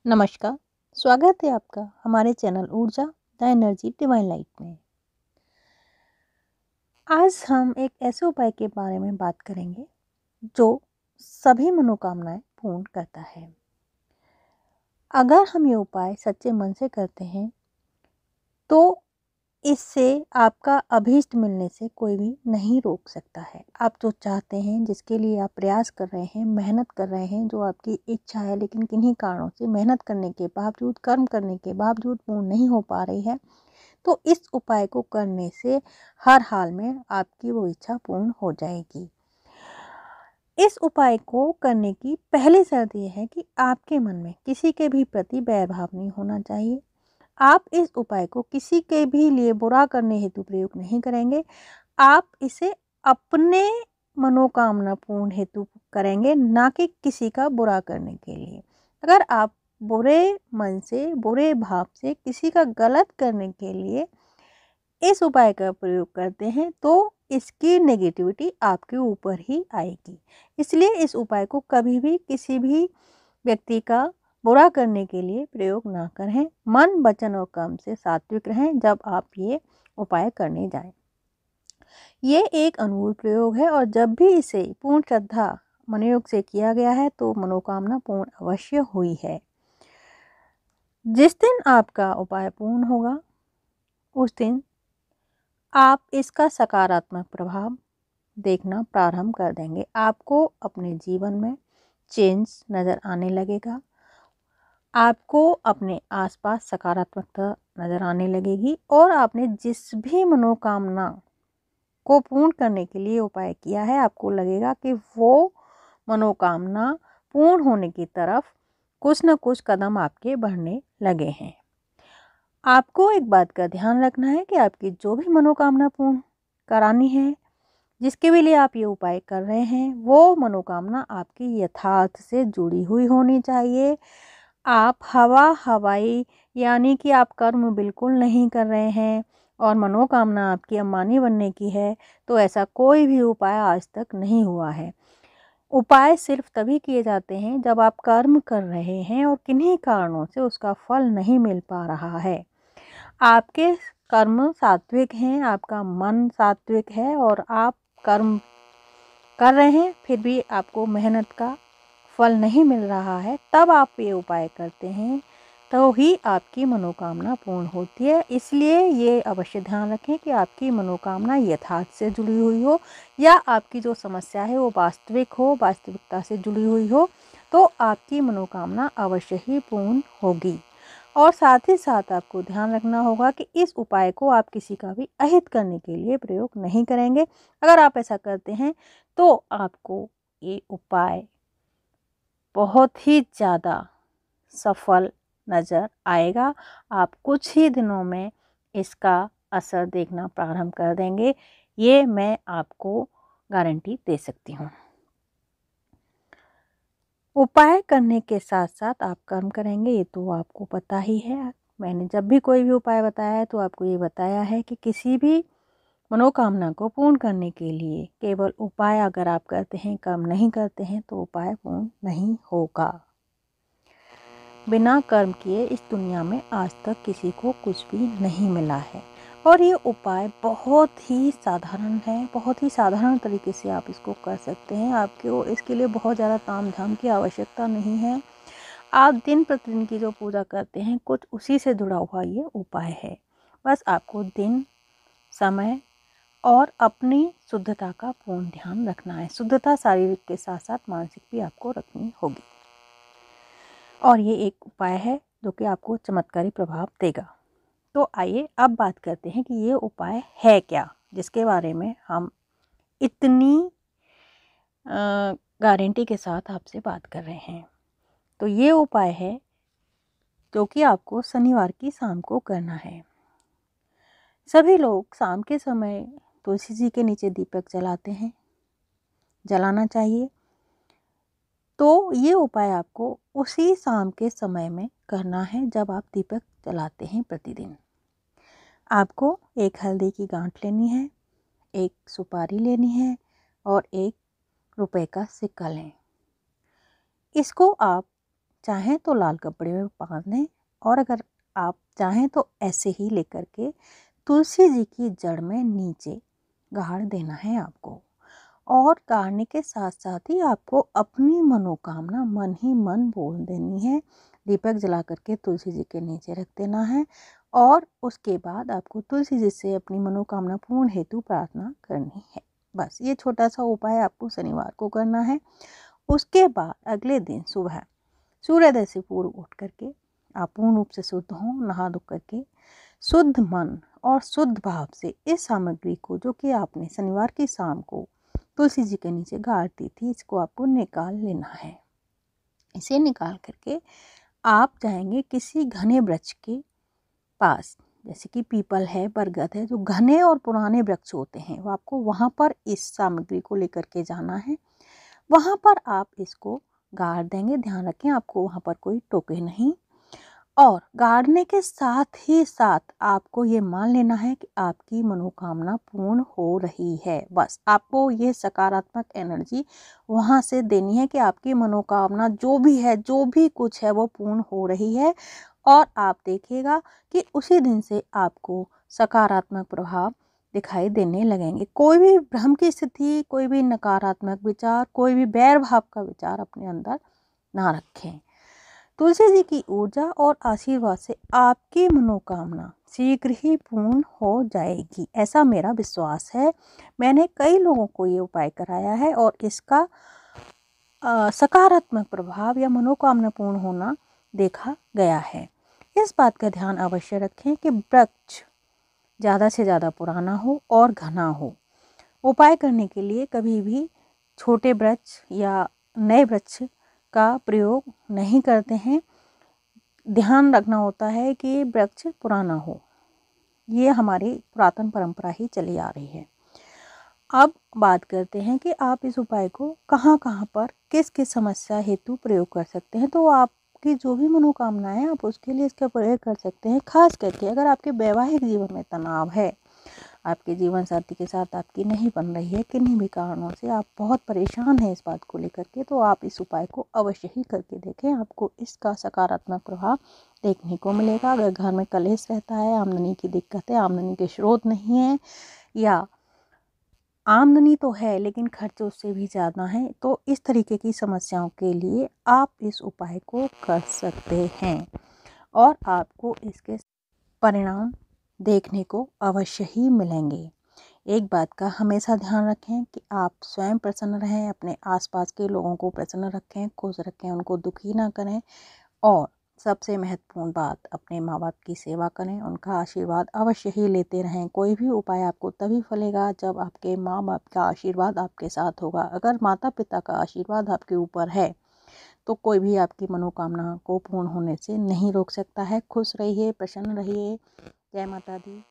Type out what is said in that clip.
नमस्कार। स्वागत है आपका हमारे चैनल ऊर्जा द एनर्जी डिवाइन लाइट में। आज हम एक ऐसे उपाय के बारे में बात करेंगे जो सभी मनोकामनाएं पूर्ण करता है। अगर हम ये उपाय सच्चे मन से करते हैं तो इससे आपका अभीष्ट मिलने से कोई भी नहीं रोक सकता है। आप जो चाहते हैं, जिसके लिए आप प्रयास कर रहे हैं, मेहनत कर रहे हैं, जो आपकी इच्छा है लेकिन किन्हीं कारणों से मेहनत करने के बावजूद, कर्म करने के बावजूद पूर्ण नहीं हो पा रही है, तो इस उपाय को करने से हर हाल में आपकी वो इच्छा पूर्ण हो जाएगी। इस उपाय को करने की पहली शर्त यह है कि आपके मन में किसी के भी प्रति बैर भाव नहीं होना चाहिए। आप इस उपाय को किसी के भी लिए बुरा करने हेतु प्रयोग नहीं करेंगे। आप इसे अपने मनोकामना पूर्ण हेतु करेंगे, ना कि किसी का बुरा करने के लिए। अगर आप बुरे मन से, बुरे भाव से किसी का गलत करने के लिए इस उपाय का प्रयोग करते हैं तो इसकी नेगेटिविटी आपके ऊपर ही आएगी। इसलिए इस उपाय को कभी भी किसी भी व्यक्ति का बुरा करने के लिए प्रयोग ना करें। मन, वचन और कर्म से सात्विक रहें जब आप ये उपाय करने जाएं। ये एक अनूठ प्रयोग है और जब भी इसे पूर्ण श्रद्धा मनोयोग से किया गया है तो मनोकामना पूर्ण अवश्य हुई है। जिस दिन आपका उपाय पूर्ण होगा उस दिन आप इसका सकारात्मक प्रभाव देखना प्रारंभ कर देंगे। आपको अपने जीवन में चेंज नज़र आने लगेगा। आपको अपने आसपास सकारात्मकता नज़र आने लगेगी और आपने जिस भी मनोकामना को पूर्ण करने के लिए उपाय किया है, आपको लगेगा कि वो मनोकामना पूर्ण होने की तरफ कुछ न कुछ कदम आपके बढ़ने लगे हैं। आपको एक बात का ध्यान रखना है कि आपकी जो भी मनोकामना पूर्ण करानी है, जिसके भी लिए आप ये उपाय कर रहे हैं, वो मनोकामना आपकी यथार्थ से जुड़ी हुई होनी चाहिए। आप हवाई यानी कि आप कर्म बिल्कुल नहीं कर रहे हैं और मनोकामना आपकी अंबानी बनने की है, तो ऐसा कोई भी उपाय आज तक नहीं हुआ है। उपाय सिर्फ तभी किए जाते हैं जब आप कर्म कर रहे हैं और किन्हीं कारणों से उसका फल नहीं मिल पा रहा है। आपके कर्म सात्विक हैं, आपका मन सात्विक है और आप कर्म कर रहे हैं, फिर भी आपको मेहनत का फल नहीं मिल रहा है, तब आप ये उपाय करते हैं तो ही आपकी मनोकामना पूर्ण होती है। इसलिए ये अवश्य ध्यान रखें कि आपकी मनोकामना यथार्थ से जुड़ी हुई हो या आपकी जो समस्या है वो वास्तविक हो, वास्तविकता से जुड़ी हुई हो, तो आपकी मनोकामना अवश्य ही पूर्ण होगी। और साथ ही साथ आपको ध्यान रखना होगा कि इस उपाय को आप किसी का भी अहित करने के लिए प्रयोग नहीं करेंगे। अगर आप ऐसा करते हैं तो आपको ये उपाय बहुत ही ज़्यादा सफल नज़र आएगा। आप कुछ ही दिनों में इसका असर देखना प्रारंभ कर देंगे, ये मैं आपको गारंटी दे सकती हूँ। उपाय करने के साथ साथ आप कर्म करेंगे, ये तो आपको पता ही है। मैंने जब भी कोई भी उपाय बताया है तो आपको ये बताया है कि किसी भी मनोकामना को पूर्ण करने के लिए केवल उपाय अगर आप करते हैं, कर्म नहीं करते हैं, तो उपाय पूर्ण नहीं होगा। बिना कर्म किए इस दुनिया में आज तक किसी को कुछ भी नहीं मिला है और ये उपाय बहुत ही साधारण है। बहुत ही साधारण तरीके से आप इसको कर सकते हैं। आपको इसके लिए बहुत ज़्यादा ताम झाम की आवश्यकता नहीं है। आप दिन प्रतिदिन की जो पूजा करते हैं, कुछ उसी से जुड़ा हुआ ये उपाय है। बस आपको दिन, समय और अपनी शुद्धता का पूर्ण ध्यान रखना है। शुद्धता शारीरिक के साथ साथ मानसिक भी आपको रखनी होगी और ये एक उपाय है जो कि आपको चमत्कारी प्रभाव देगा। तो आइए अब बात करते हैं कि ये उपाय है क्या, जिसके बारे में हम इतनी गारंटी के साथ आपसे बात कर रहे हैं। तो ये उपाय है जो कि आपको शनिवार की शाम को करना है। सभी लोग शाम के समय तुलसी जी के नीचे दीपक जलाते हैं, जलाना चाहिए। तो ये उपाय आपको उसी शाम के समय में करना है जब आप दीपक जलाते हैं प्रतिदिन। आपको एक हल्दी की गांठ लेनी है, एक सुपारी लेनी है और 1 रुपए का सिक्का लें। इसको आप चाहें तो लाल कपड़े में बांध लें, और अगर आप चाहें तो ऐसे ही लेकर के तुलसी जी की जड़ में नीचे गाड़ देना है आपको। और गाड़ने के साथ साथ ही आपको अपनी मनोकामना मन ही मन बोल देनी है। दीपक जला करके तुलसी जी के नीचे रख देना है और उसके बाद आपको तुलसी जी से अपनी मनोकामना पूर्ण हेतु प्रार्थना करनी है। बस ये छोटा सा उपाय आपको शनिवार को करना है। उसके बाद अगले दिन सुबह सूर्योदय से पूर्व उठ करके आप पूर्ण रूप से शुद्ध हों, नहा धो करके शुद्ध मन और शुद्ध भाव से इस सामग्री को, जो कि आपने शनिवार की शाम को तुलसी जी के नीचे गाड़ दी थी, इसको आपको निकाल लेना है। इसे निकाल करके आप जाएंगे किसी घने वृक्ष के पास, जैसे कि पीपल है, बरगद है, जो घने और पुराने वृक्ष होते हैं, वो आपको वहाँ पर इस सामग्री को लेकर के जाना है। वहाँ पर आप इसको गाड़ देंगे। ध्यान रखें आपको वहाँ पर कोई टोके नहीं। और गाड़ने के साथ ही साथ आपको ये मान लेना है कि आपकी मनोकामना पूर्ण हो रही है। बस आपको ये सकारात्मक एनर्जी वहाँ से देनी है कि आपकी मनोकामना जो भी है, जो भी कुछ है, वो पूर्ण हो रही है। और आप देखिएगा कि उसी दिन से आपको सकारात्मक प्रभाव दिखाई देने लगेंगे। कोई भी भ्रम की स्थिति, कोई भी नकारात्मक विचार, कोई भी बैर भाव का विचार अपने अंदर ना रखें। तुलसी जी की ऊर्जा और आशीर्वाद से आपकी मनोकामना शीघ्र ही पूर्ण हो जाएगी, ऐसा मेरा विश्वास है। मैंने कई लोगों को ये उपाय कराया है और इसका सकारात्मक प्रभाव या मनोकामना पूर्ण होना देखा गया है। इस बात का ध्यान अवश्य रखें कि वृक्ष ज़्यादा से ज़्यादा पुराना हो और घना हो। उपाय करने के लिए कभी भी छोटे वृक्ष या नए वृक्ष का प्रयोग नहीं करते हैं। ध्यान रखना होता है कि वृक्ष पुराना हो। ये हमारी पुरातन परंपरा ही चली आ रही है। अब बात करते हैं कि आप इस उपाय को कहाँ कहाँ पर किस किस समस्या हेतु प्रयोग कर सकते हैं। तो आपकी जो भी मनोकामनाएं हैं, आप उसके लिए इसका प्रयोग कर सकते हैं। खास करके अगर आपके वैवाहिक जीवन में तनाव है, आपके जीवन साथी के साथ आपकी नहीं बन रही है, किन्हीं भी कारणों से आप बहुत परेशान हैं इस बात को लेकर के, तो आप इस उपाय को अवश्य ही करके देखें। आपको इसका सकारात्मक प्रभाव देखने को मिलेगा। अगर घर में कलेश रहता है, आमदनी की दिक्कत है, आमदनी के स्रोत नहीं है, या आमदनी तो है लेकिन खर्च उससे भी ज़्यादा है, तो इस तरीके की समस्याओं के लिए आप इस उपाय को कर सकते हैं और आपको इसके परिणाम देखने को अवश्य ही मिलेंगे। एक बात का हमेशा ध्यान रखें कि आप स्वयं प्रसन्न रहें, अपने आसपास के लोगों को प्रसन्न रखें, खुश रखें, उनको दुखी ना करें। और सबसे महत्वपूर्ण बात, अपने माँ बाप की सेवा करें, उनका आशीर्वाद अवश्य ही लेते रहें। कोई भी उपाय आपको तभी फलेगा जब आपके माँ बाप का आशीर्वाद आपके साथ होगा। अगर माता पिता का आशीर्वाद आपके ऊपर है तो कोई भी आपकी मनोकामना को पूर्ण होने से नहीं रोक सकता है। खुश रहिए, प्रसन्न रहिए। जय माता दी।